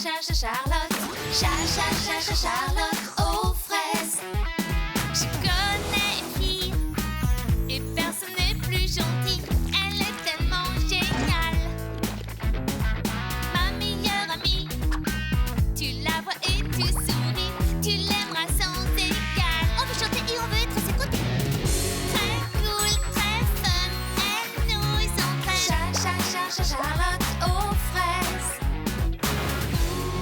Charlotte. Charlotte aux fraises. Je connais une fille et personne n'est plus gentil. Elle est tellement géniale. Ma meilleure amie, tu la vois et tu souris. Tu l'aimeras sans égal. On veut chanter et on veut être à ses côtés. Très cool, très fun, elle nous entraîne. Charlotte aux fraises.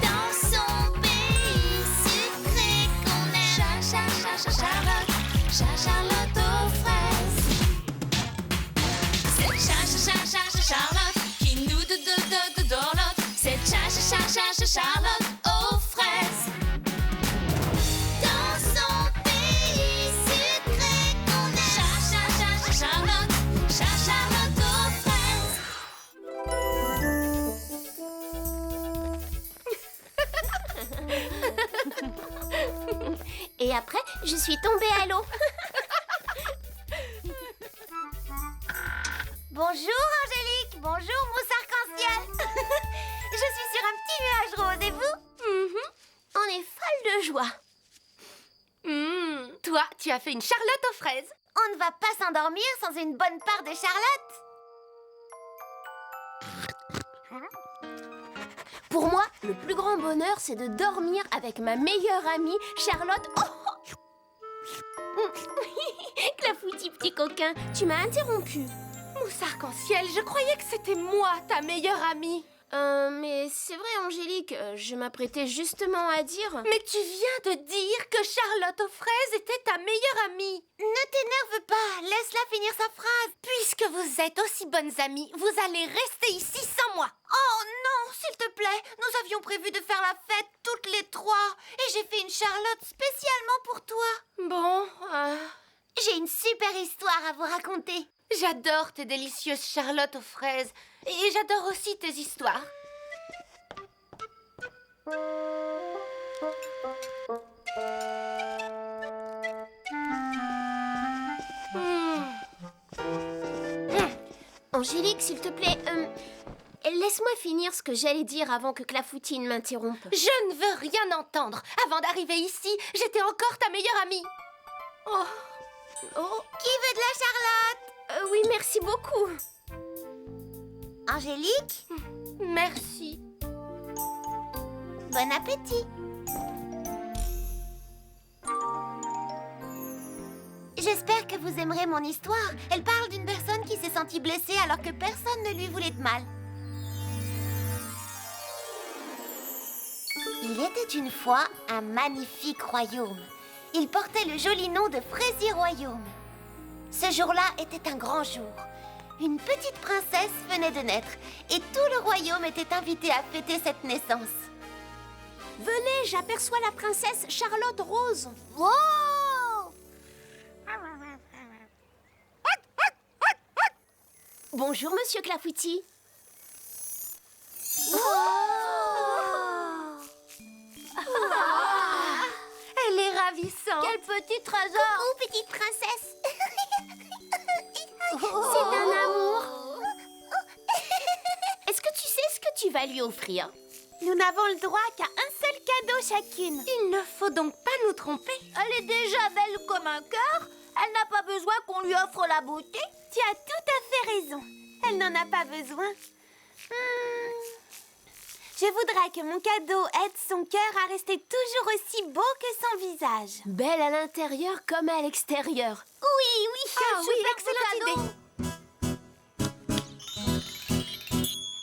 Dans son pays sucré qu'on aime. Charlotte aux fraises. C'est Charlotte qui nous dorlote. C'est Charlotte aux fraises. Dans son pays sucré qu'on aime. Charlotte aux fraises. Et après, je suis tombée à l'eau. Bonjour Angélique, bonjour mousse arc-en-ciel. Je suis sur un petit nuage rose et vous? On est folle de joie. Toi, tu as fait une Charlotte aux fraises. On ne va pas s'endormir sans une bonne part de Charlotte. Pour moi, le plus grand bonheur, c'est de dormir avec ma meilleure amie, Charlotte. Clafoutis, petit coquin, tu m'as interrompu. Mousse arc-en-ciel, je croyais que c'était moi, ta meilleure amie. Mais c'est vrai, Angélique, je m'apprêtais justement à dire... Mais tu viens de dire que Charlotte aux fraises était ta meilleure amie. Ne t'énerve pas, laisse-la finir sa phrase. Puisque vous êtes aussi bonnes amies, vous allez rester ici sans moi. Oh non, s'il te plaît, nous avions prévu de faire la fête toutes les trois. Et j'ai fait une Charlotte spécialement pour toi. Bon, J'ai une super histoire à vous raconter. j'adore tes délicieuses Charlottes aux fraises. Et j'adore aussi tes histoires. Angélique, s'il te plaît, laisse-moi finir ce que j'allais dire avant que Clafoutine m'interrompe. Je ne veux rien entendre. Avant d'arriver ici, j'étais encore ta meilleure amie. Oh. Qui veut de la Charlotte? Oui, merci beaucoup. Angélique, Merci. bon appétit. J'espère que vous aimerez mon histoire. Elle parle d'une personne qui s'est sentie blessée alors que personne ne lui voulait de mal. Il était une fois un magnifique royaume. Il portait le joli nom de Fraisier Royaume. Ce jour-là était un grand jour. Une petite princesse venait de naître et tout le royaume était invité à fêter cette naissance. Venez, j'aperçois la princesse Charlotte Rose. Wow! Bonjour, monsieur Clafoutis. Elle est ravissante. Quel petit trésor! Coucou, petite princesse! C'est un amour! Est-ce que tu sais ce que tu vas lui offrir? Nous n'avons le droit qu'à un seul cadeau chacune. Il ne faut donc pas nous tromper. Elle est déjà belle comme un cœur. Elle n'a pas besoin qu'on lui offre la beauté. Tu as tout à fait raison. Elle n'en a pas besoin. Je voudrais que mon cadeau aide son cœur à rester toujours aussi beau que son visage. Belle à l'intérieur comme à l'extérieur. Oui, excellente idée.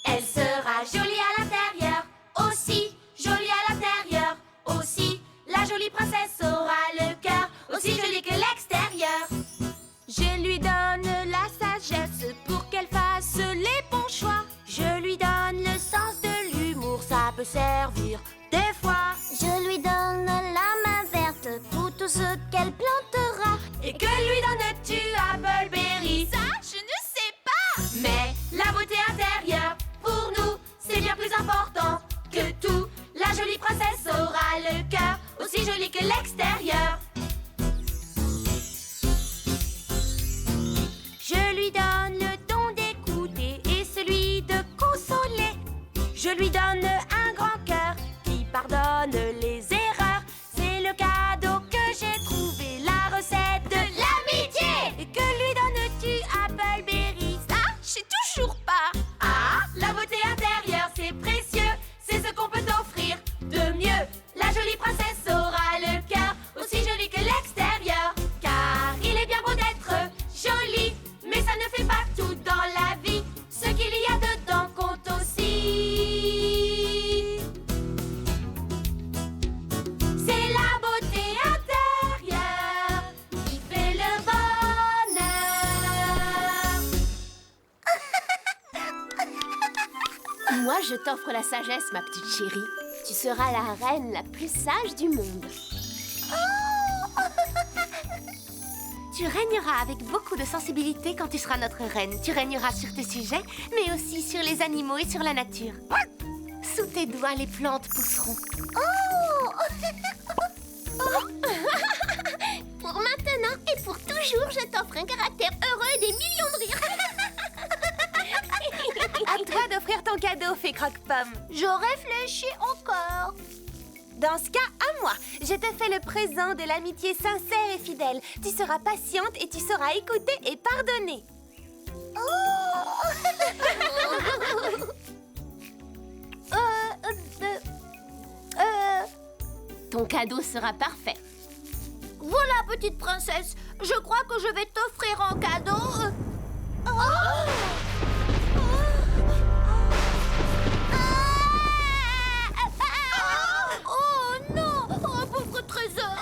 Elle sera jolie à l'intérieur, aussi jolie à l'intérieur, aussi. La jolie princesse aura le cœur aussi joli que l'extérieur. Je lui donne la sagesse pour qu'elle fasse les bons choix. Je lui donne le sens de l'humour, ça peut servir des fois. Je lui donne la main verte pour tout ce qu'elle plantera. Et que lui donnes-tu à Bulberry? Ça, je ne sais pas. Mais la beauté intérieure, pour nous, c'est bien plus important que tout. La jolie princesse aura le cœur aussi joli que l'extérieur. Je lui donne le don d'écouter et celui de consoler. Je lui donne un grand cœur Moi, je t'offre la sagesse, ma petite chérie. Tu seras la reine la plus sage du monde. Tu régneras avec beaucoup de sensibilité quand tu seras notre reine. Tu régneras sur tes sujets, mais aussi sur les animaux et sur la nature. Sous tes doigts, les plantes pousseront. Pour maintenant et pour toujours, je t'offre un caractère heureux et des millions de rires. À toi d'offrir ton cadeau, fée Croque-Pomme. Je réfléchis encore. Dans ce cas, à moi. Je te fais le présent de l'amitié sincère et fidèle. Tu seras patiente et tu sauras écouter et pardonner. Ton cadeau sera parfait. Voilà, petite princesse. Je crois que je vais t'offrir en cadeau. Oh non! Oh, pauvre trésor!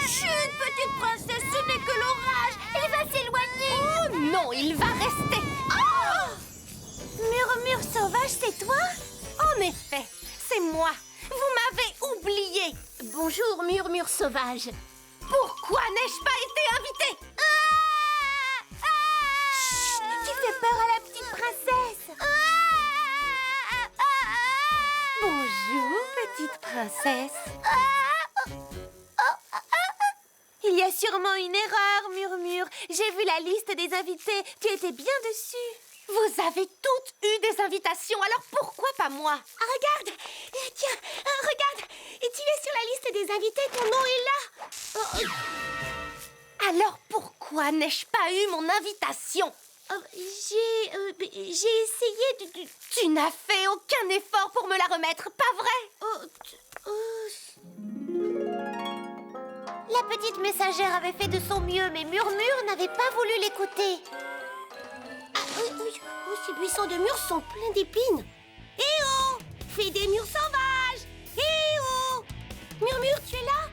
Chut, petite princesse, ce n'est que l'orage! Il va s'éloigner! Oh non, il va rester. Murmure sauvage, c'est toi? En effet, c'est moi. Vous m'avez oublié. Bonjour, murmure sauvage. Pourquoi n'ai-je pas été invitée? Chut, tu fais peur à la petite princesse. Bonjour, petite princesse. Il y a sûrement une erreur, Murmure. J'ai vu la liste des invités. Tu étais bien dessus. Vous avez toutes eu des invitations, alors pourquoi pas moi? Regarde! Tiens, regarde! Et tu es sur la liste des invités, ton nom est là! Alors pourquoi n'ai-je pas eu mon invitation? J'ai essayé de... Tu n'as fait aucun effort pour me la remettre, pas vrai? La petite messagère avait fait de son mieux, mais Murmure n'avait pas voulu l'écouter. Ces buissons de murs sont pleins d'épines. Eh oh! Fais des murs sauvages! Eh oh! Murmure, tu es là?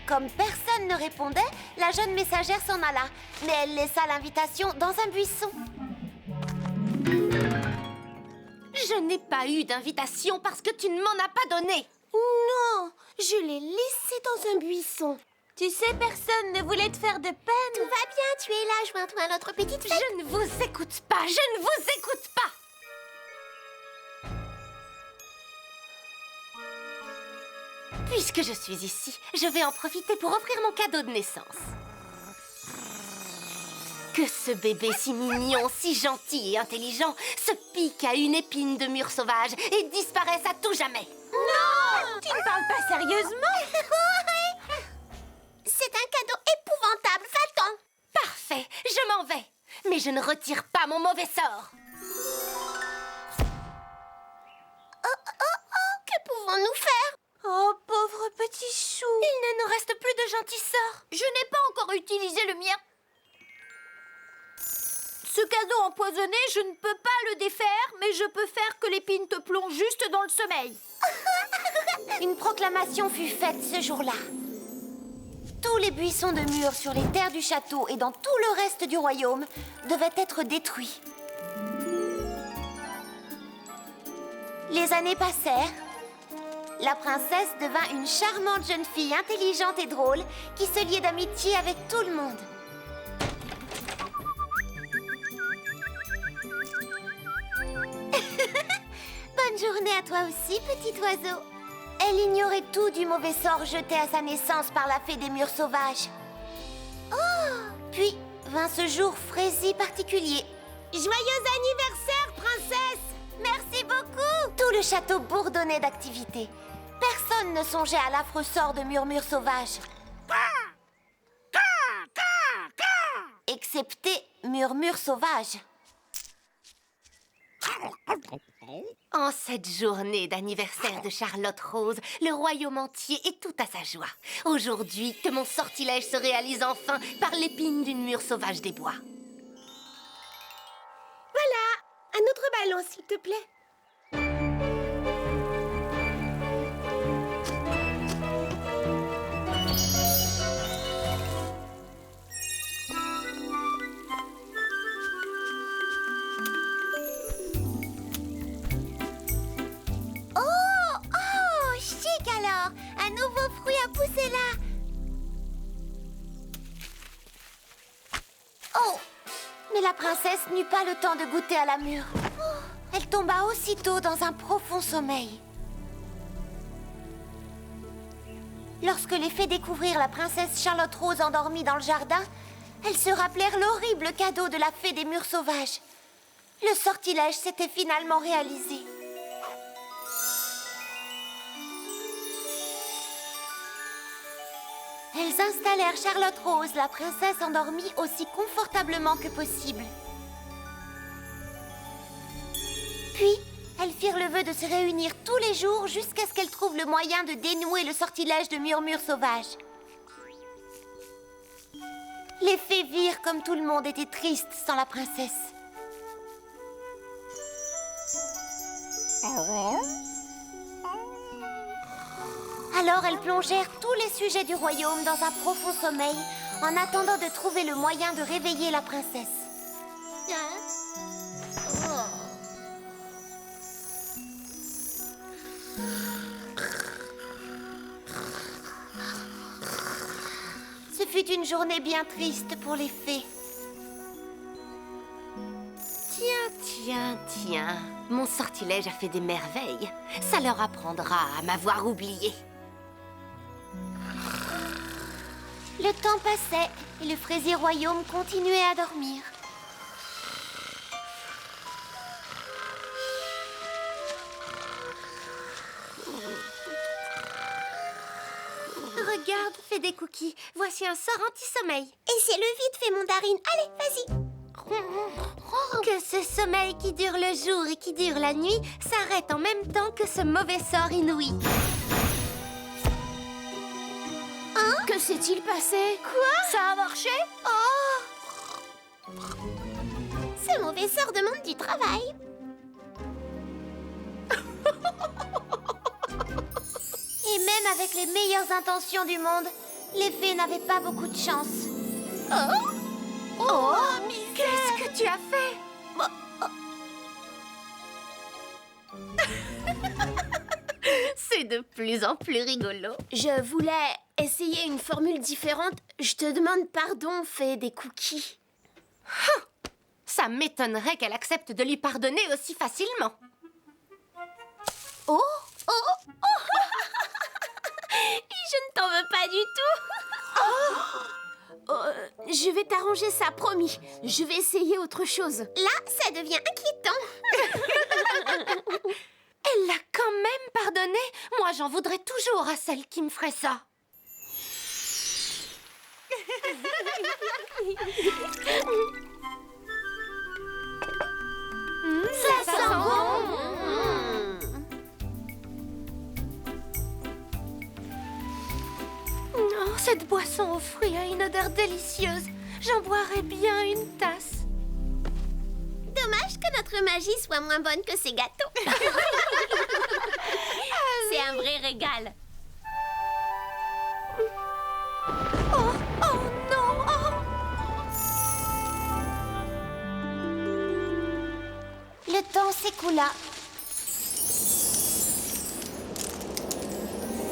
Comme personne ne répondait, la jeune messagère s'en alla, mais elle laissa l'invitation dans un buisson. Je n'ai pas eu d'invitation parce que tu ne m'en as pas donné. Non, je l'ai laissé dans un buisson. Tu sais, personne ne voulait te faire de peine. Tout va bien, tu es là, joins-toi à notre petite fête. Je ne vous écoute pas, je ne vous écoute pas. Puisque je suis ici, je vais en profiter pour offrir mon cadeau de naissance. Que ce bébé si mignon, si gentil et intelligent se pique à une épine de mur sauvage et disparaisse à tout jamais. Non! Tu ne parles pas sérieusement? C'est un cadeau épouvantable, va-t'en! Parfait, je m'en vais. Mais je ne retire pas mon mauvais sort. Que pouvons-nous faire? Oh, pauvre petit chou. Il ne nous reste plus de gentils sorts. Je n'ai pas encore utilisé le mien. Ce cadeau empoisonné, je ne peux pas le défaire, mais je peux faire que l'épine te plonge juste dans le sommeil. Une proclamation fut faite ce jour-là. Tous les buissons de murs sur les terres du château et dans tout le reste du royaume devaient être détruits. Les années passèrent. La princesse devint une charmante jeune fille intelligente et drôle qui se liait d'amitié avec tout le monde. Bonne journée à toi aussi, petit oiseau. Elle ignorait tout du mauvais sort jeté à sa naissance par la fée des murs sauvages. Oh! Puis vint ce jour Frézy particulier. Joyeux anniversaire, princesse! Merci beaucoup! Tout le château bourdonnait d'activité. Personne ne songeait à l'affreux sort de Murmure sauvage. Excepté Murmure sauvage. En cette journée d'anniversaire de Charlotte Rose, le royaume entier est tout à sa joie. Aujourd'hui, que mon sortilège se réalise enfin par l'épine d'une mûre sauvage des bois. Voilà, un autre ballon, s'il te plaît. princesse n'eut pas le temps de goûter à la mûre. Elle tomba aussitôt dans un profond sommeil. Lorsque les fées découvrirent la princesse Charlotte Rose endormie dans le jardin, elles se rappelèrent l'horrible cadeau de la fée des murs sauvages. Le sortilège s'était finalement réalisé. Elles installèrent Charlotte Rose, la princesse endormie, aussi confortablement que possible. Puis, elles firent le vœu de se réunir tous les jours jusqu'à ce qu'elles trouvent le moyen de dénouer le sortilège de Murmure Sauvage. Les fées virent comme tout le monde était triste sans la princesse. Alors elles plongèrent tous les sujets du royaume dans un profond sommeil en attendant de trouver le moyen de réveiller la princesse. Ce fut une journée bien triste pour les fées. Tiens, mon sortilège a fait des merveilles. Ça leur apprendra à m'avoir oublié. Le temps passait et le fraisier royaume continuait à dormir. Regarde, fais des cookies. Voici un sort anti-sommeil. Essaie-le vite, fée mandarine. Allez, vas-y. Que ce sommeil qui dure le jour et qui dure la nuit s'arrête en même temps que ce mauvais sort inouï. Que s'est-il passé? Quoi? Ça a marché? Ce mauvais sort demande du travail. Et même avec les meilleures intentions du monde, les fées n'avaient pas beaucoup de chance. Oh, qu'est-ce que tu as fait? C'est de plus en plus rigolo. Je voulais essayer une formule différente. Je te demande pardon, fée des cookies. Ça m'étonnerait qu'elle accepte de lui pardonner aussi facilement. Oh. Je ne t'en veux pas du tout. Je vais t'arranger ça, promis. Je vais essayer autre chose. Là, ça devient inquiétant. Elle l'a quand même pardonné. Moi, j'en voudrais toujours à celle qui me ferait ça. Ça sent bon. Oh, cette boisson aux fruits a une odeur délicieuse. J'en boirais bien une tasse. Dommage que notre magie soit moins bonne que ces gâteaux. C'est un vrai régal. Oh non! Le temps s'écoula.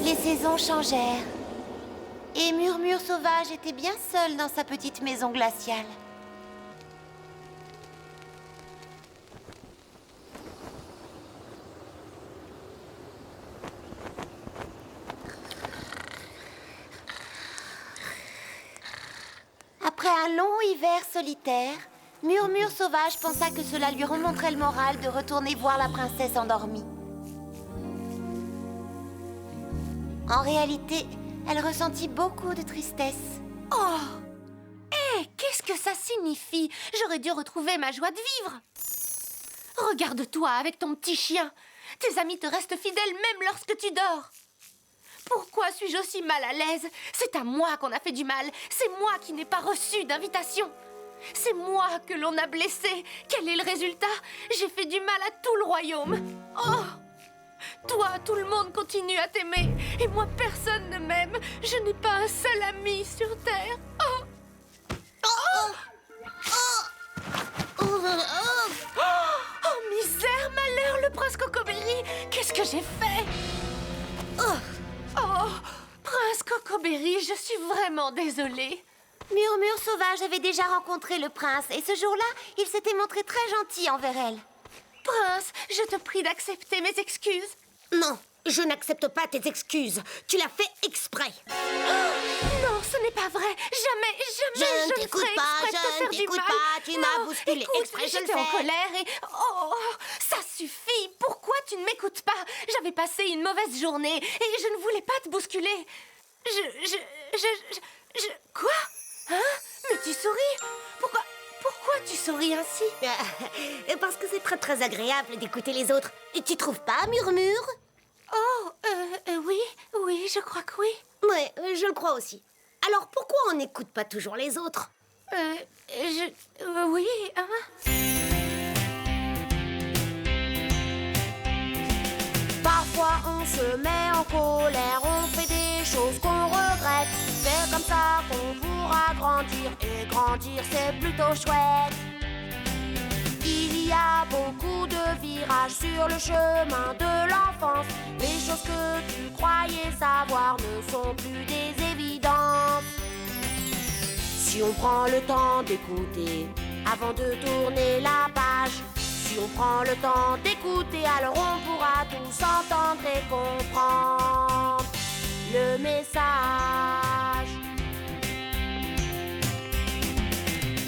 Les saisons changèrent. Et Murmure Sauvage était bien seul dans sa petite maison glaciale. Après un long hiver solitaire, Murmure Sauvage pensa que cela lui remonterait le moral de retourner voir la princesse endormie. En réalité, elle ressentit beaucoup de tristesse. Oh! Qu'est-ce que ça signifie? J'aurais dû retrouver ma joie de vivre. Regarde-toi avec ton petit chien. Tes amis te restent fidèles même lorsque tu dors. Pourquoi suis-je aussi mal à l'aise? C'est à moi qu'on a fait du mal. C'est moi qui n'ai pas reçu d'invitation. C'est moi que l'on a blessé. Quel est le résultat? J'ai fait du mal à tout le royaume. Oh! Toi, tout le monde continue à t'aimer. Et moi, personne ne m'aime. Je n'ai pas un seul ami sur Terre. Oh! Oh, misère, malheur, le prince Cocoberry. Qu'est-ce que j'ai fait? Oh, prince Cocoberry, je suis vraiment désolée. Murmure Sauvage avait déjà rencontré le prince et ce jour-là, il s'était montré très gentil envers elle. Prince, je te prie d'accepter mes excuses. Non, je n'accepte pas tes excuses. Tu l'as fait exprès. Non, ce n'est pas vrai. Jamais Je ne ne t'écoute ferai pas, exprès de te je faire ne du t'écoute mal. pas. Tu m'as Non, bousculé écoute, exprès, je le j'étais en fais. colère et... Oh, ça suffit. Pourquoi tu ne m'écoutes pas? J'avais passé une mauvaise journée et je ne voulais pas te bousculer. Quoi? Hein? Mais tu souris? Pourquoi tu souris ainsi? Parce que c'est très très agréable d'écouter les autres. Et tu trouves pas, Murmure? Oh, oui, je crois que oui. Ouais, je le crois aussi. Alors pourquoi on n'écoute pas toujours les autres? Oui, hein? Parfois on se met en colère, on fait des choses qu'on regrette. C'est comme ça qu'on pourra grandir, et grandir c'est plutôt chouette. Il y a beaucoup de virages sur le chemin de l'enfance. Les choses que tu croyais savoir ne sont plus des évidences. Si on prend le temps d'écouter avant de tourner la page, si on prend le temps d'écouter, alors on pourra tous entendre et comprendre le message.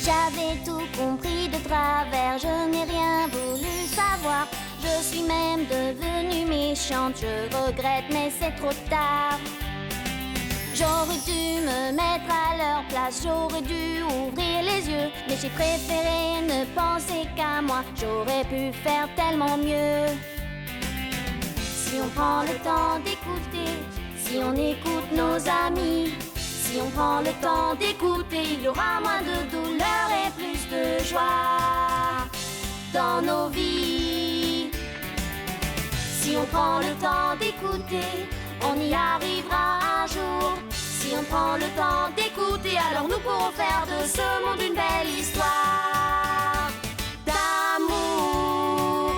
J'avais tout compris de travers, je n'ai rien voulu savoir. Je suis même devenue méchante, je regrette mais c'est trop tard. J'aurais dû me mettre à leur place, j'aurais dû ouvrir les yeux. Mais j'ai préféré ne penser qu'à moi, j'aurais pu faire tellement mieux. Si on prend le temps d'écouter, si on écoute nos amis, si on prend le temps d'écouter, il y aura moins de douleur et plus de joie dans nos vies. Si on prend le temps d'écouter, on y arrivera un jour. Si on prend le temps d'écouter, alors nous pourrons faire de ce monde une belle histoire d'amour.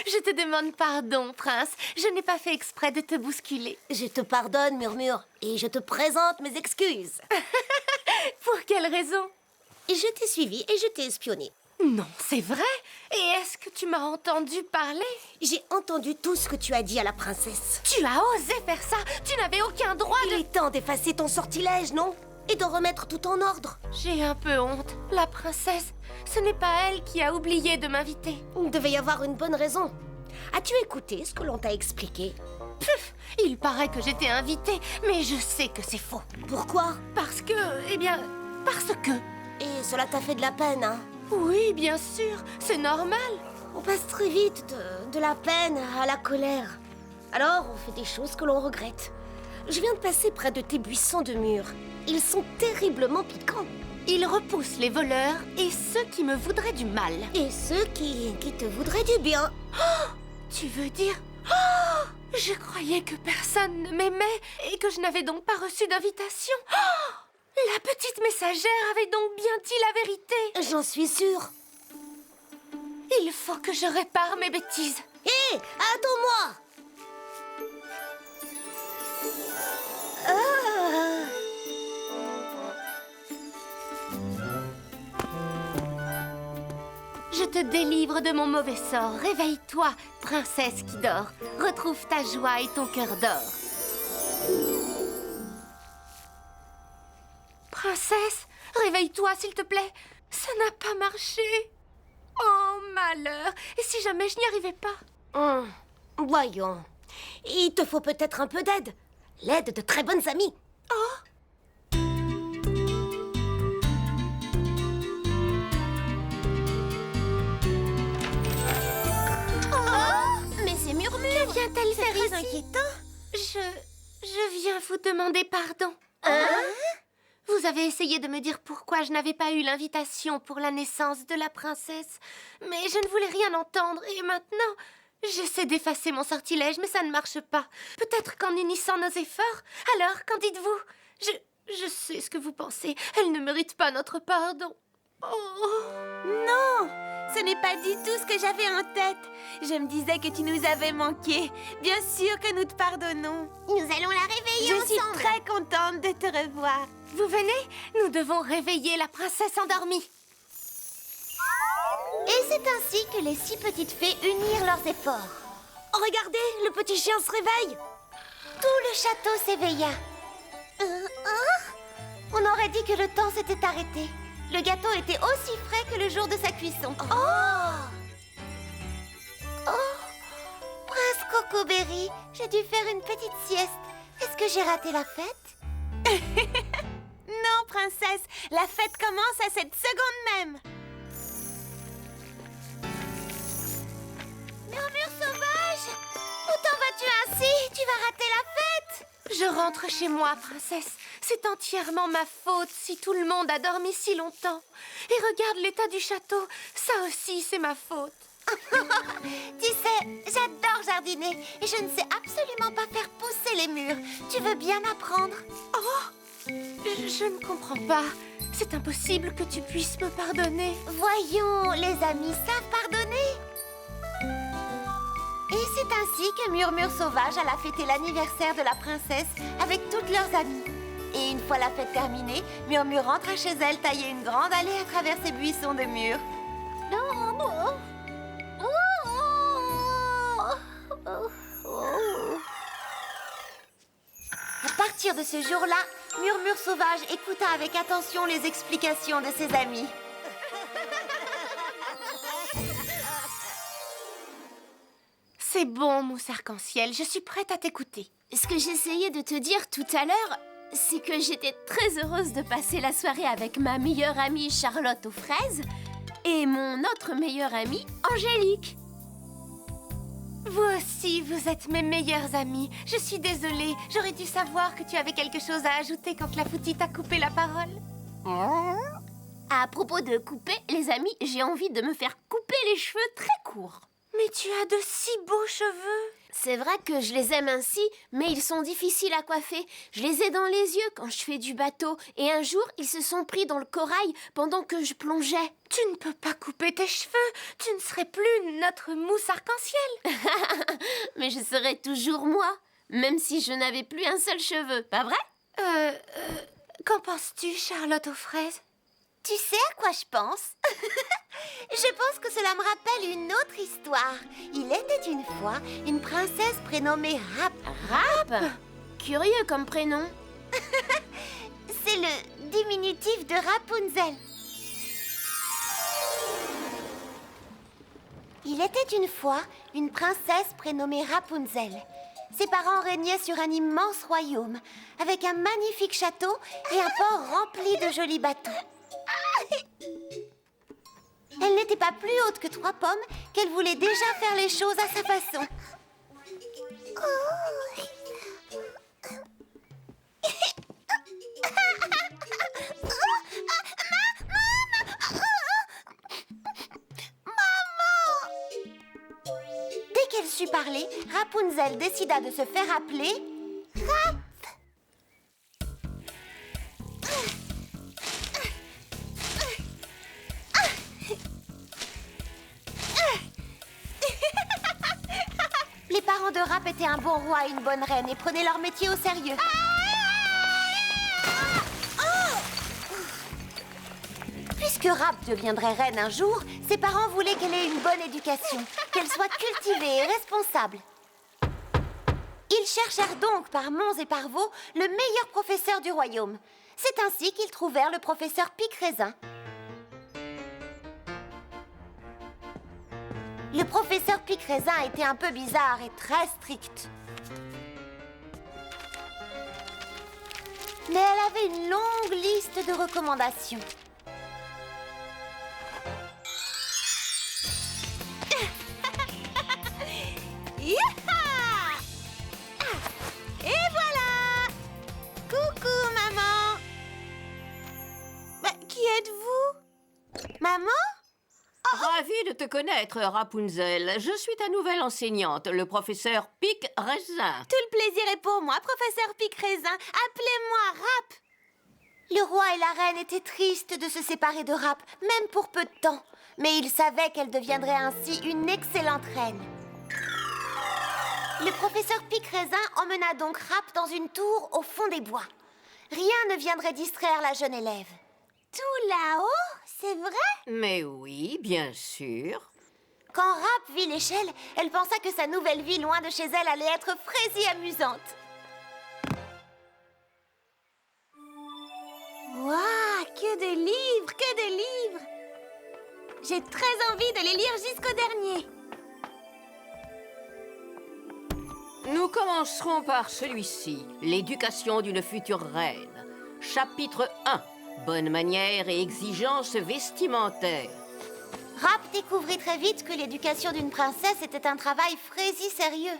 Je te demande pardon, Prince. Je n'ai pas fait exprès de te bousculer. Je te pardonne, Murmure, et je te présente mes excuses. Pour quelle raison? Je t'ai suivi et je t'ai espionné. Non, c'est vrai. Et est-ce que tu m'as entendu parler? J'ai entendu tout ce que tu as dit à la princesse. Tu as osé faire ça. Tu n'avais aucun droit Il de... est temps d'effacer ton sortilège, non? Et de remettre tout en ordre. J'ai un peu honte. La princesse, ce n'est pas elle qui a oublié de m'inviter. Il devait y avoir une bonne raison. As-tu écouté ce que l'on t'a expliqué? Puf, il paraît que j'étais invitée, mais je sais que c'est faux. Pourquoi? Parce que, parce que... Et cela t'a fait de la peine, hein? Oui, bien sûr, c'est normal. On passe très vite de la peine à la colère. Alors, on fait des choses que l'on regrette. Je viens de passer près de tes buissons de mûres. Ils sont terriblement piquants. Il repousse les voleurs et ceux qui me voudraient du mal. Et ceux qui te voudraient du bien. Tu veux dire... Oh, je croyais que personne ne m'aimait et que je n'avais donc pas reçu d'invitation. Oh, la petite messagère avait donc bien dit la vérité. J'en suis sûre. Il faut que je répare mes bêtises. Hé, attends-moi. Je te délivre de mon mauvais sort. Réveille-toi, princesse qui dort. Retrouve ta joie et ton cœur d'or. Princesse, réveille-toi, s'il te plaît. Ça n'a pas marché. Oh, malheur. Et si jamais je n'y arrivais pas? Voyons. Il te faut peut-être un peu d'aide. L'aide de très bonnes amies. Oh, Mais c'est Murmure. que vient-elle faire Très ici? inquiétant. Je viens vous demander pardon. Vous avez essayé de me dire pourquoi je n'avais pas eu l'invitation pour la naissance de la princesse. Mais je ne voulais rien entendre et maintenant, j'essaie d'effacer mon sortilège, mais ça ne marche pas. Peut-être qu'en unissant nos efforts. Alors, qu'en dites-vous? Je sais ce que vous pensez. Elle ne mérite pas notre pardon. Oh. Non, Ce n'est pas du tout ce que j'avais en tête. Je me disais que tu nous avais manqué. Bien sûr que nous te pardonnons. Nous allons la réveiller Je suis ensemble. très contente de te revoir. Vous venez? Nous devons réveiller la princesse endormie. Et c'est ainsi que les 6 petites fées unirent leurs efforts. Oh, regardez, le petit chien se réveille. Tout le château s'éveilla. On aurait dit que le temps s'était arrêté. Le gâteau était aussi frais que le jour de sa cuisson. Prince Cocoberry, j'ai dû faire une petite sieste. Est-ce que j'ai raté la fête? Non, princesse, la fête commence à cette seconde même. Murmure sauvage, où t'en vas-tu ainsi? Tu vas rater la fête. Je rentre chez moi, princesse. C'est entièrement ma faute si tout le monde a dormi si longtemps. Et regarde l'état du château. Ça aussi, c'est ma faute. Tu sais, j'adore jardiner et je ne sais absolument pas faire pousser les murs. Tu veux bien m'apprendre? Je ne comprends pas. C'est impossible que tu puisses me pardonner. Voyons, les amis savent pardonner. Et c'est ainsi que Murmure Sauvage alla fêter l'anniversaire de la princesse avec toutes leurs amies. Et une fois la fête terminée, Murmure rentra chez elle tailler une grande allée à travers ses buissons de mûres. À partir de ce jour-là, Murmure Sauvage écouta avec attention les explications de ses amis. C'est bon, mousse arc-en-ciel. Je suis prête à t'écouter. Ce que j'essayais de te dire tout à l'heure, c'est que j'étais très heureuse de passer la soirée avec ma meilleure amie Charlotte aux fraises et mon autre meilleure amie Angélique. Vous aussi, vous êtes mes meilleurs amis. Je suis désolée. J'aurais dû savoir que tu avais quelque chose à ajouter quand Clafoutis t'a coupé la parole. À propos de couper, les amis, j'ai envie de me faire couper les cheveux très courts. Mais tu as de si beaux cheveux. C'est vrai que je les aime ainsi, mais ils sont difficiles à coiffer. Je les ai dans les yeux quand je fais du bateau. Et un jour, ils se sont pris dans le corail pendant que je plongeais. Tu ne peux pas couper tes cheveux. Tu ne serais plus notre mousse arc-en-ciel. Mais je serais toujours moi, même si je n'avais plus un seul cheveu, pas vrai? Qu'en penses-tu, Charlotte aux fraises? Tu sais à quoi je pense? Je pense que cela me rappelle une autre histoire. Il était une fois une princesse prénommée Rap. Rap? Curieux comme prénom. C'est le diminutif de Rapunzel. Il était une fois une princesse prénommée Rapunzel. Ses parents régnaient sur un immense royaume, avec un magnifique château et un port rempli de jolis bateaux. Elle n'était pas plus haute que 3 pommes qu'elle voulait déjà faire les choses à sa façon. Dès qu'elle sut parler, Rapunzel décida de se faire appeler Rap. Les parents de Rap étaient un bon roi et une bonne reine et prenaient leur métier au sérieux. Puisque Rap deviendrait reine un jour, ses parents voulaient qu'elle ait une bonne éducation, qu'elle soit cultivée et responsable. Ils cherchèrent donc par monts et par vaux le meilleur professeur du royaume. C'est ainsi qu'ils trouvèrent le professeur Pic-Raisin. Le professeur Pic-Raisin était un peu bizarre et très strict. Mais elle avait une longue liste de recommandations. Yaha! Et voilà! Coucou, maman! Qui êtes-vous? Maman? Ravie de te connaître, Rapunzel. Je suis ta nouvelle enseignante, le professeur Pic-Raisin. Tout le plaisir est pour moi, professeur Pic-Raisin. Appelez-moi Rap. Le roi et la reine étaient tristes de se séparer de Rap, même pour peu de temps. Mais il savait qu'elle deviendrait ainsi une excellente reine. Le professeur Pic-Raisin emmena donc Rap dans une tour au fond des bois. Rien ne viendrait distraire la jeune élève. Tout là-haut, c'est vrai? Mais oui, bien sûr. Quand Rap vit l'échelle, elle pensa que sa nouvelle vie loin de chez elle allait être fraise et amusante. Waouh, que de livres, que de livres! J'ai très envie de les lire jusqu'au dernier. Nous commencerons par celui-ci, l'éducation d'une future reine. Chapitre 1, bonne manière et exigences vestimentaires. Rap découvrit très vite que l'éducation d'une princesse était un travail fraisi sérieux.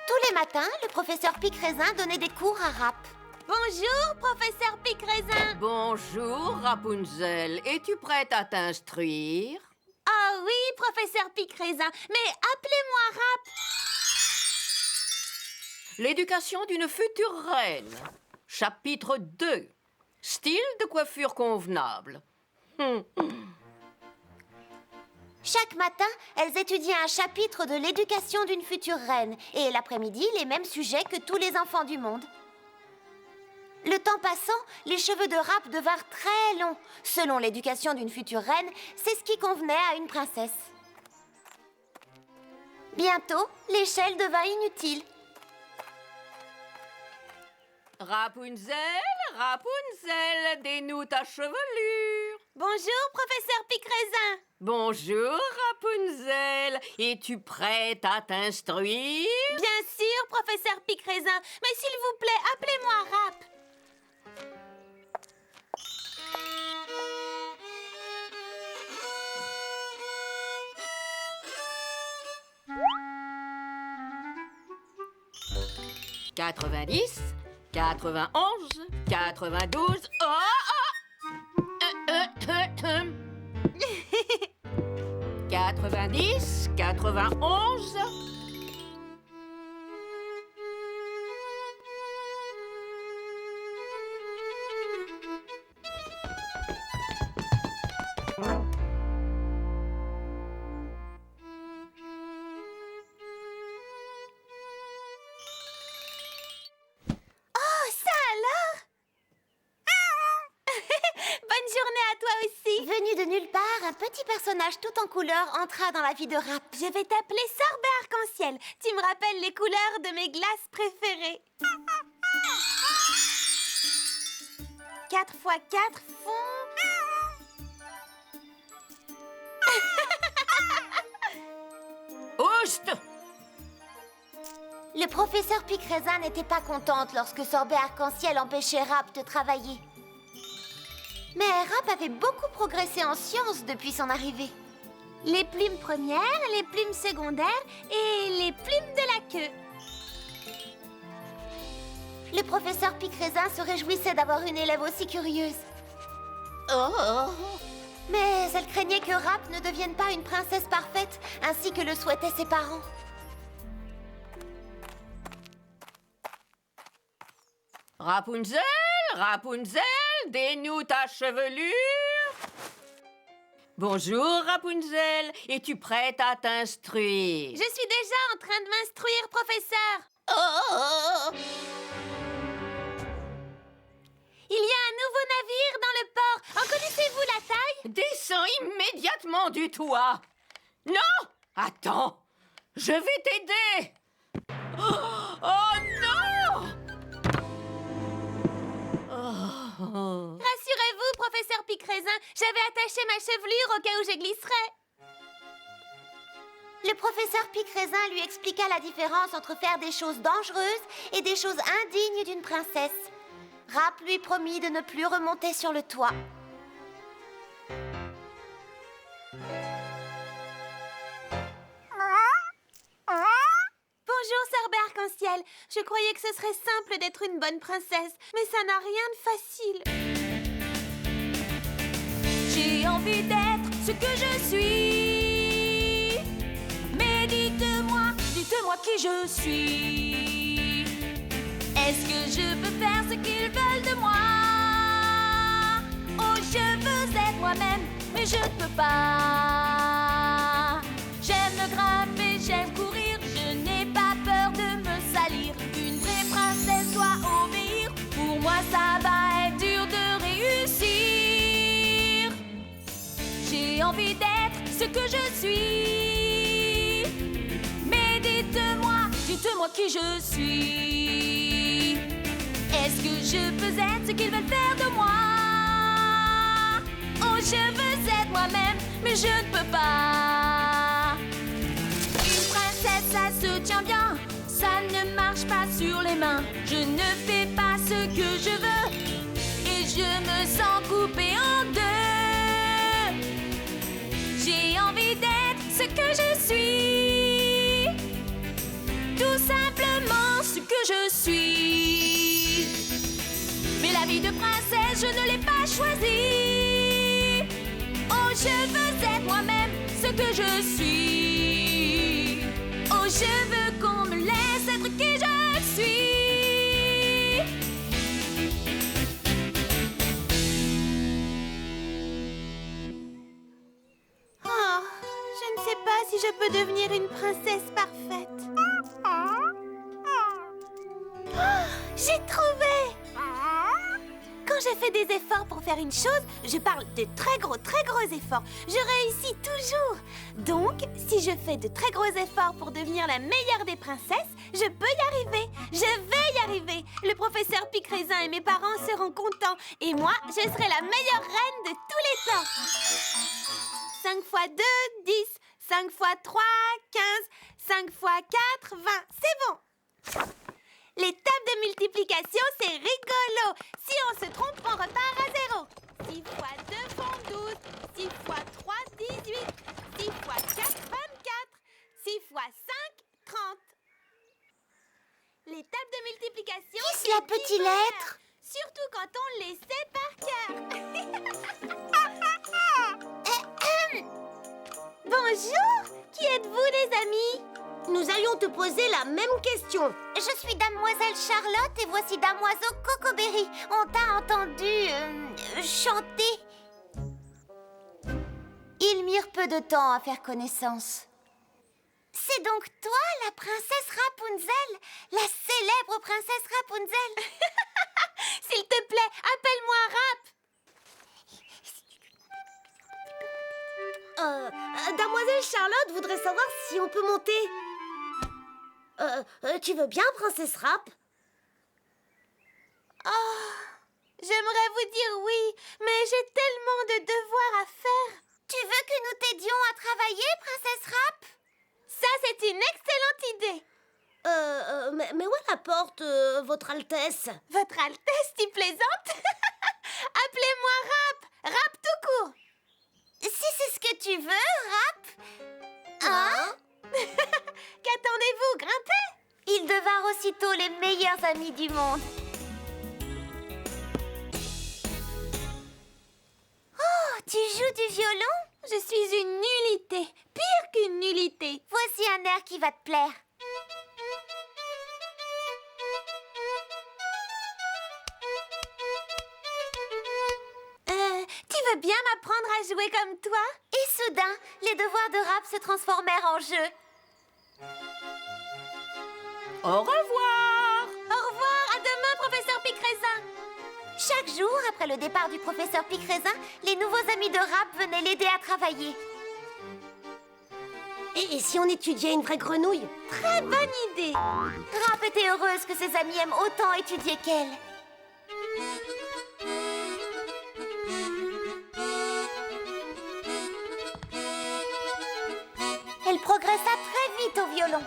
Tous les matins, le professeur Pic-Raisin donnait des cours à Rap. Bonjour, professeur Pic-Raisin. Bonjour, Rapunzel. Es-tu prête à t'instruire? Ah oui, professeur Pic-Raisin, mais appelez-moi Rap. L'éducation d'une future reine. Chapitre 2, style de coiffure convenable. Chaque matin, elles étudiaient un chapitre de l'éducation d'une future reine et l'après-midi, les mêmes sujets que tous les enfants du monde. Le temps passant, les cheveux de Rap devinrent très longs. Selon l'éducation d'une future reine, c'est ce qui convenait à une princesse. Bientôt, l'échelle devint inutile. Rapunzel, Rapunzel, dénoue ta chevelure. Bonjour, professeur Pic-Raisin. Bonjour, Rapunzel. Es-tu prête à t'instruire? Bien sûr, professeur Pic-Raisin, mais s'il vous plaît, appelez-moi Rap. « 90, 91, 92... Oh, oh 90, 91... Bonne journée à toi aussi. Venu de nulle part, un petit personnage tout en couleurs entra dans la vie de Rap. Je vais t'appeler Sorbet Arc-en-Ciel. Tu me rappelles les couleurs de mes glaces préférées. 4 x 4 font... Oust! Le professeur Pic-Raisin n'était pas contente lorsque Sorbet Arc-en-Ciel empêchait Rap de travailler. Mais Rap avait beaucoup progressé en sciences depuis son arrivée. Les plumes premières, les plumes secondaires et les plumes de la queue. Le professeur Pic-Raisin se réjouissait d'avoir une élève aussi curieuse. Mais elle craignait que Rap ne devienne pas une princesse parfaite, ainsi que le souhaitaient ses parents. Rapunzel, Rapunzel, dénoue ta chevelure. Bonjour, Rapunzel. Es-tu prête à t'instruire? Je suis déjà en train de m'instruire, professeur. Il y a un nouveau navire dans le port. En connaissez-vous la taille? Descends immédiatement du toit. Non! Attends, je vais t'aider. Oh non! Rassurez-vous, professeur Pic-Raisin, j'avais attaché ma chevelure au cas où je glisserais. Le professeur Pic-Raisin lui expliqua la différence entre faire des choses dangereuses et des choses indignes d'une princesse. Rap lui promit de ne plus remonter sur le toit. Bonjour, Sorbet Arc-en-Ciel. Je croyais que ce serait simple d'être une bonne princesse, mais ça n'a rien de facile. J'ai envie d'être ce que je suis. Mais dites-moi qui je suis. Est-ce que je peux faire ce qu'ils veulent de moi? Oh, je veux être moi-même. mais je ne peux pas. J'aime grimper, j'aime courir, je n'ai pas peur de me salir. Une vraie princesse doit obéir, pour moi ça va être dur de réussir. J'ai envie d'être ce que je suis, mais dites-moi qui je suis. Est-ce que je peux être ce qu'ils veulent faire de moi? Oh, je veux être moi-même, mais je ne peux pas. Une princesse, ça se tient bien, ça ne marche pas sur les mains. Je ne fais pas ce que je veux, et je me sens coupée en deux. J'ai envie d'être ce que je suis, tout simplement ce que je suis. Mais la vie de princesse, je ne l'ai pas choisie. Oh, je veux être moi-même, ce que je suis. Oh, je veux qu'on me laisse être qui je suis. Oh, je ne sais pas si je peux devenir une princesse parfaite. Oh, j'ai trouvé! Quand je fais des efforts pour faire une chose, je parle de très gros efforts. Je réussis toujours. Donc, si je fais de très gros efforts pour devenir la meilleure des princesses, je peux y arriver. Je vais y arriver. Le professeur Pic-Raisin et mes parents seront contents. Et moi, je serai la meilleure reine de tous les temps. 5 fois 2, 10. 5 fois 3, 15. 5 fois 4, 20. C'est bon. Les tables de multiplication, c'est rigolo. Si on se trompe, on repart à 0. 6 fois 2 font 12. 6 fois 3, 18. 6 fois 4, 24. 6 fois 5, 30. Les tables de multiplication, Qui c'est la petite lettre? Surtout quand on les sait par cœur. Bonjour. Qui êtes-vous, les amis? Nous allions te poser la même question. Je suis Damoiselle Charlotte et voici Damoiseau Cocoberry. On t'a entendu chanter. Ils mirent peu de temps à faire connaissance. C'est donc toi, la princesse Rapunzel, la célèbre princesse Rapunzel. S'il te plaît, appelle-moi Rap. Damoiselle Charlotte voudrait savoir si on peut monter. Tu veux bien, princesse Rap? Oh, j'aimerais vous dire oui, mais j'ai tellement de devoirs à faire. Tu veux que nous t'aidions à travailler, princesse Rap? Ça, c'est une excellente idée. Mais où est la porte, votre Altesse? Votre Altesse, tu plaisantes? Appelez-moi Rap. Rap tout court. Si c'est ce que tu veux, Rap. Hein? Qu'attendez-vous, grimpez? Ils devinrent aussitôt les meilleurs amis du monde. Oh, tu joues du violon? Je suis une nullité, pire qu'une nullité. Voici un air qui va te plaire. Tu veux bien m'apprendre à jouer comme toi? Et soudain, les devoirs de Rap se transformèrent en jeu. Au revoir! Au revoir, à demain, professeur Pic-Raisin. Chaque jour, après le départ du professeur Pic-Raisin, les nouveaux amis de Rap venaient l'aider à travailler. Et si on étudiait une vraie grenouille? Très bonne idée. Rap était heureuse que ses amis aiment autant étudier qu'elle. Elle progressa très vite au violon.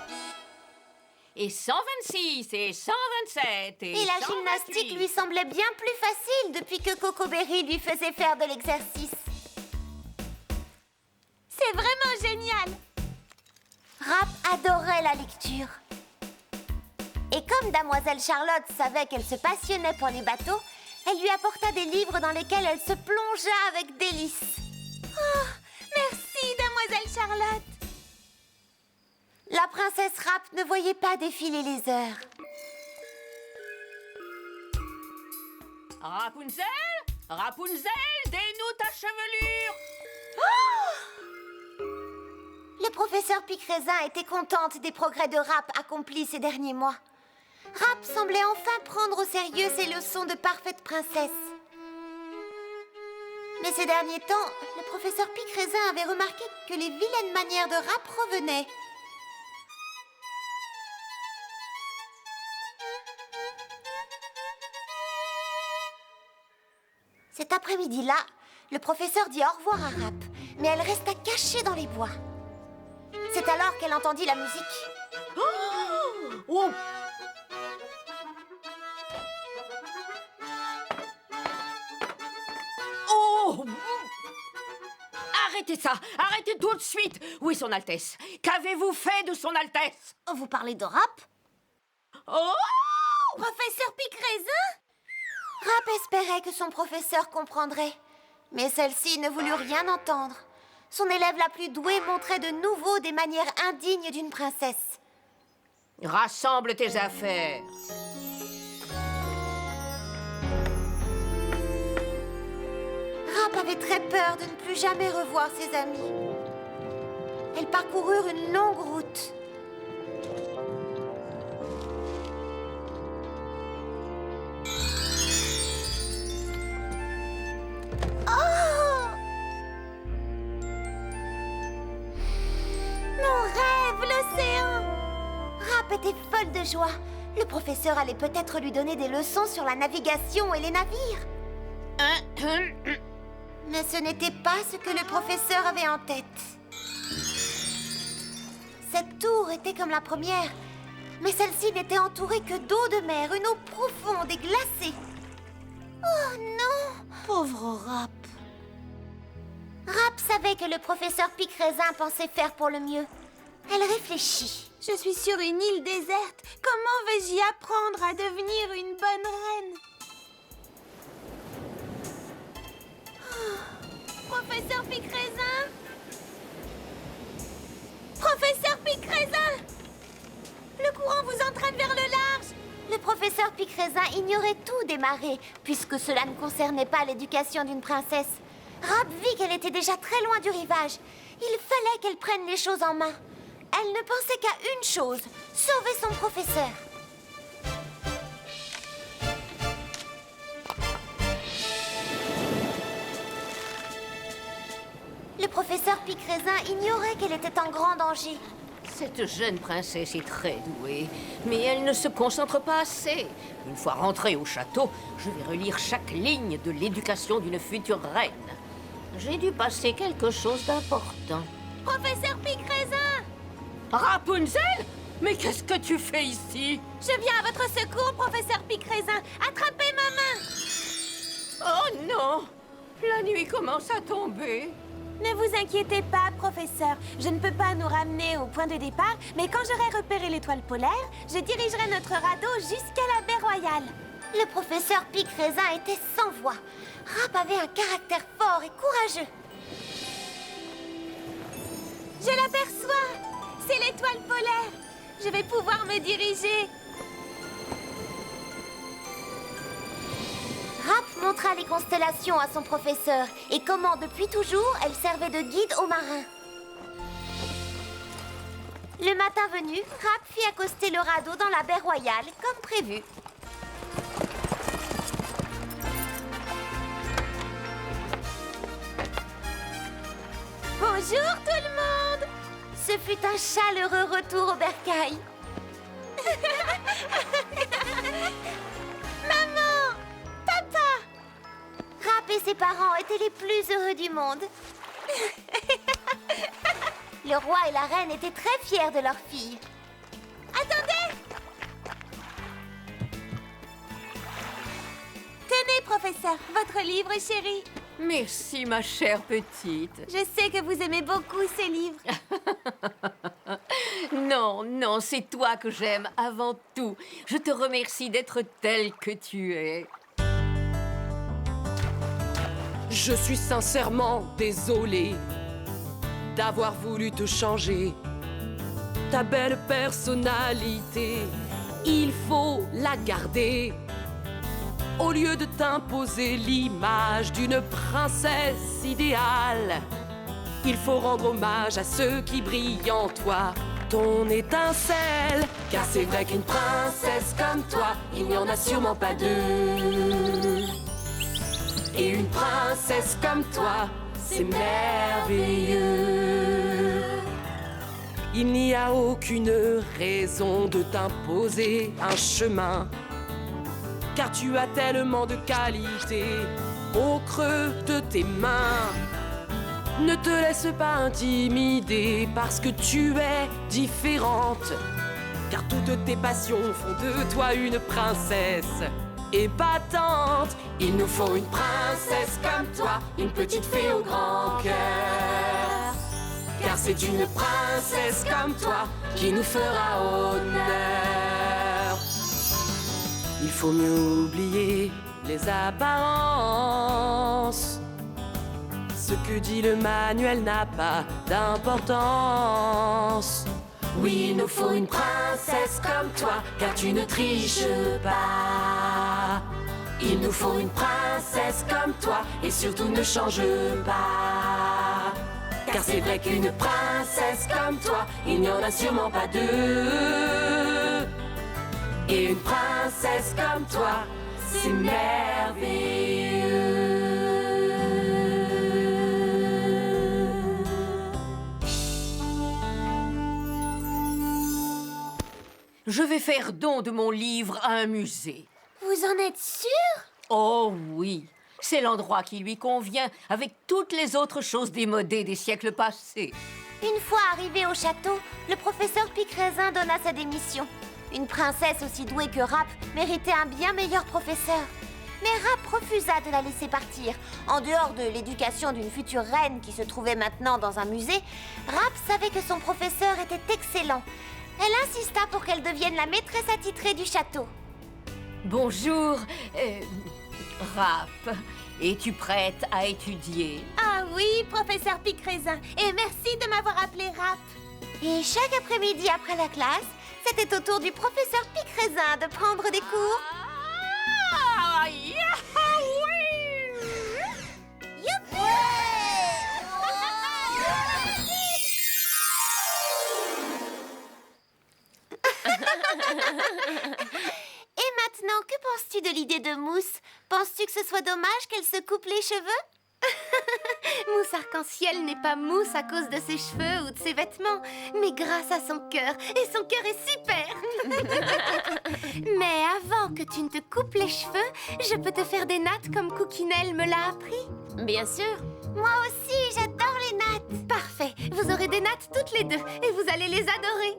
Et 126, et 127, Et la 128. gymnastique lui semblait bien plus facile depuis que Cocoberry lui faisait faire de l'exercice. C'est vraiment génial. Rap adorait la lecture. Et comme Damoiselle Charlotte savait qu'elle se passionnait pour les bateaux, elle lui apporta des livres dans lesquels elle se plongea avec délice. Oh, merci, Damoiselle Charlotte. La princesse Rap ne voyait pas défiler les heures. Rapunzel, Rapunzel, dénoue ta chevelure. Le professeur Pic-Raisin était contente des progrès de Rap accomplis ces derniers mois. Rap semblait enfin prendre au sérieux ses leçons de parfaite princesse. Mais ces derniers temps, le professeur Pic-Raisin avait remarqué que les vilaines manières de Rap revenaient. Cet après-midi-là, le professeur dit au revoir à Rap, mais elle resta cachée dans les bois. C'est alors qu'elle entendit la musique. Oh! Oh! Arrêtez ça! Arrêtez tout de suite! Où est son Altesse? Qu'avez-vous fait de son Altesse? Vous parlez de Rap? Oh! Professeur Pic-Raisin? Rap espérait que son professeur comprendrait, mais celle-ci ne voulut rien entendre. Son élève la plus douée montrait de nouveau des manières indignes d'une princesse. Rassemble tes affaires. Rap avait très peur de ne plus jamais revoir ses amis. Elles parcoururent une longue route. Était folle de joie. Le professeur allait peut-être lui donner des leçons sur la navigation et les navires. Mais ce n'était pas ce que le professeur avait en tête. Cette tour était comme la première, mais celle-ci n'était entourée que d'eau de mer, une eau profonde et glacée. Oh non! Pauvre Rap. Rap savait que le professeur Pic-Raisin pensait faire pour le mieux. Elle réfléchit. Je suis sur une île déserte. Comment vais-je y apprendre à devenir une bonne reine? Professeur Pic-Raisin? Professeur Pic-Raisin! Le courant vous entraîne vers le large. Le professeur Pic-Raisin ignorait tout des marées, puisque cela ne concernait pas l'éducation d'une princesse. Rap vit qu'elle était déjà très loin du rivage. Il fallait qu'elle prenne les choses en main. Elle ne pensait qu'à une chose, sauver son professeur. Le professeur Pic-Raisin ignorait qu'elle était en grand danger. Cette jeune princesse est très douée, mais elle ne se concentre pas assez. Une fois rentrée au château, je vais relire chaque ligne de l'éducation d'une future reine. J'ai dû passer quelque chose d'important. Professeur Pic-Raisin! Rapunzel? Mais qu'est-ce que tu fais ici? Je viens à votre secours, professeur Pic-Raisin. Attrapez ma main! Oh non! La nuit commence à tomber. Ne vous inquiétez pas, professeur. Je ne peux pas nous ramener au point de départ, mais quand j'aurai repéré l'étoile polaire, je dirigerai notre radeau jusqu'à la baie royale. Le professeur Pic-Raisin était sans voix. Rap avait un caractère fort et courageux. Je l'aperçois! C'est l'étoile polaire! Je vais pouvoir me diriger. Rap montra les constellations à son professeur et comment, depuis toujours, elle servait de guide aux marins. Le matin venu, Rap fit accoster le radeau dans la baie royale, comme prévu. Bonjour tout le monde! Ce fut un chaleureux retour au bercail. Maman! Papa! Rap et ses parents étaient les plus heureux du monde. Le roi et la reine étaient très fiers de leur fille. Attendez! Tenez, professeur, votre livre chéri. Merci, ma chère petite. Je sais que vous aimez beaucoup ces livres. Non, non, c'est toi que j'aime avant tout. Je te remercie d'être telle que tu es. Je suis sincèrement désolée d'avoir voulu te changer. Ta belle personnalité, il faut la garder. Au lieu de t'imposer l'image d'une princesse idéale, Il faut rendre hommage à ceux qui brillent en toi, ton étincelle. Car c'est vrai qu'une princesse comme toi, il n'y en a sûrement pas deux. Et une princesse comme toi, c'est merveilleux. Il n'y a aucune raison de t'imposer un chemin, car tu as tellement de qualités au creux de tes mains. Ne te laisse pas intimider parce que tu es différente, car toutes tes passions font de toi une princesse épatante. Il nous faut une princesse comme toi, une petite fée au grand cœur, car c'est une princesse comme toi qui nous fera honneur. Il faut mieux oublier les apparences. Ce que dit le manuel n'a pas d'importance. Oui, il nous faut une princesse comme toi, car tu ne triches pas. Il nous faut une princesse comme toi, et surtout ne change pas. Car c'est vrai qu'une princesse comme toi, il n'y en a sûrement pas deux. Et une princesse comme toi, c'est merveilleux. Je vais faire don de mon livre à un musée. Vous en êtes sûr? Oh oui, c'est l'endroit qui lui convient avec toutes les autres choses démodées des siècles passés. Une fois arrivé au château, le professeur Picraisin donna sa démission. Une princesse aussi douée que Rap méritait un bien meilleur professeur. Mais Rap refusa de la laisser partir. En dehors de l'éducation d'une future reine qui se trouvait maintenant dans un musée, Rap savait que son professeur était excellent. Elle insista pour qu'elle devienne la maîtresse attitrée du château. Bonjour, Rap. Es-tu prête à étudier? Ah oui, professeur Picraisin. Et merci de m'avoir appelé Rap. Et chaque après-midi après la classe, c'était au tour du professeur Picraisin de prendre des cours. Ah, yahoo! Youpi! Et maintenant, que penses-tu de l'idée de Mousse? Penses-tu que ce soit dommage qu'elle se coupe les cheveux? Mousse Arc-en-Ciel n'est pas mousse à cause de ses cheveux ou de ses vêtements, mais grâce à son cœur. Et son cœur est super. Mais avant que tu ne te coupes les cheveux, je peux te faire des nattes comme Cookinelle me l'a appris. Bien sûr. Moi aussi, j'adore les nattes. Parfait, vous aurez des nattes toutes les deux et vous allez les adorer.